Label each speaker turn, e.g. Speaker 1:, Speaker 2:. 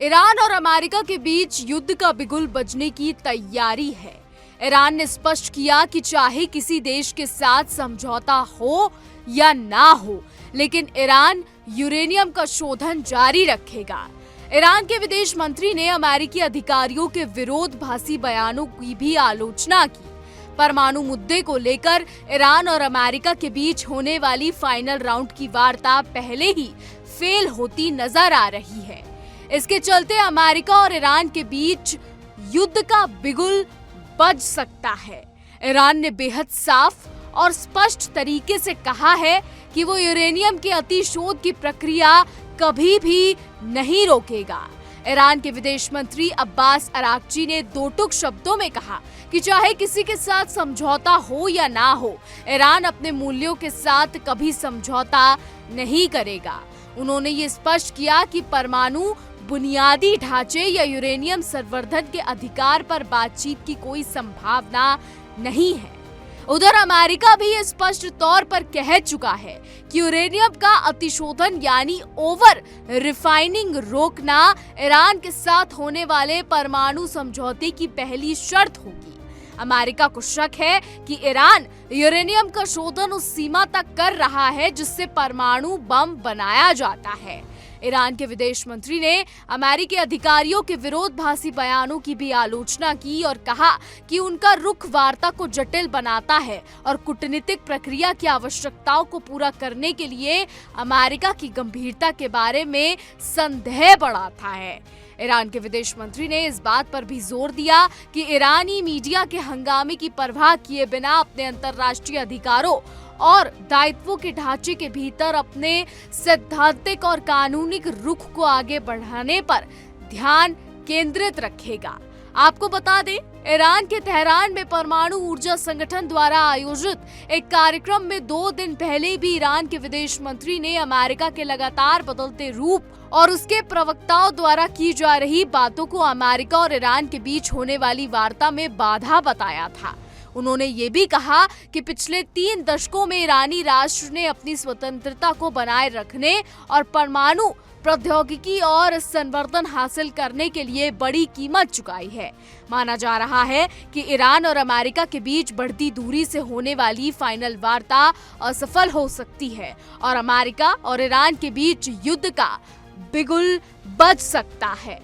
Speaker 1: Iran और America के बीच युद्ध का बिगुल बजने की तैयारी है। ईरान ने स्पष्ट किया कि चाहे किसी देश के साथ समझौता हो या ना हो, लेकिन ईरान यूरेनियम का शोधन जारी रखेगा। ईरान के विदेश मंत्री ने अमेरिकी अधिकारियों के विरोधाभासी बयानों की भी आलोचना की। परमाणु मुद्दे को लेकर ईरान और अमेरिका के बीच होने वाली फाइनल राउंड की वार्ता पहले ही फेल होती नजर आ रही है। इसके चलते अमेरिका और ईरान के बीच युद्ध का बिगुल बज सकता है। ईरान ने बेहद साफ और स्पष्ट तरीके से कहा है कि वो यूरेनियम के अतिशोध की प्रक्रिया कभी भी नहीं रोकेगा। ईरान के विदेश मंत्री अब्बास अराक्ची ने दो टूक शब्दों में कहा कि चाहे किसी के साथ समझौता हो या ना हो, ईरान अपने मूल्यों के साथ कभी समझौता नहीं करेगा। उन्होंने ये स्पष्ट किया कि परमाणु बुनियादी ढांचे या यूरेनियम संवर्धन के अधिकार पर बातचीत की कोई संभावना नहीं है। उधर अमेरिका भी ये स्पष्ट तौर पर कह चुका है कि यूरेनियम का अतिशोधन यानी ओवर रिफाइनिंग रोकना ईरान के साथ होने वाले परमाणु समझौते की पहली शर्त होगी। अमेरिका को शक है कि ईरान यूरेनियम का शोधन उस सीमा तक कर रहा है जिससे परमाणु बम बनाया जाता है। ईरान के विदेश मंत्री ने अमेरिकी अधिकारियों के विरोधाभासी बयानों की भी आलोचना की और कहा कि उनका रुख वार्ता को जटिल बनाता है और कूटनीतिक प्रक्रिया की आवश्यकताओं को पूरा करने के लिए अमेरिका की गंभीरता के बारे में संदेह बढ़ाता है। ईरान के विदेश मंत्री ने इस बात पर भी जोर दिया कि ईरानी मीडिया के हंगामे की परवाह किए बिना अपने अंतर्राष्ट्रीय अधिकारों और दायित्वों के ढांचे के भीतर अपने सैद्धांतिक और कानूनी रुख को आगे बढ़ाने पर ध्यान केंद्रित रखेगा। आपको बता दें, ईरान के तेहरान में परमाणु ऊर्जा संगठन द्वारा आयोजित एक कार्यक्रम में 2 दिन पहले भी ईरान के विदेश मंत्री ने अमेरिका के लगातार बदलते रूप और उसके प्रवक्ताओं द्वारा की जा रही बातों को अमेरिका और ईरान के बीच होने वाली वार्ता में बाधा बताया था। उन्होंने ये भी कहा कि पिछले 3 दशकों में ईरानी राष्ट्र ने अपनी स्वतंत्रता को बनाए रखने और परमाणु प्रौद्योगिकी और संवर्धन हासिल करने के लिए बड़ी कीमत चुकाई है। माना जा रहा है कि ईरान और अमेरिका के बीच बढ़ती दूरी से होने वाली फाइनल वार्ता असफल हो सकती है और अमेरिका और ईरान के बीच युद्ध का बिगुल बज सकता है।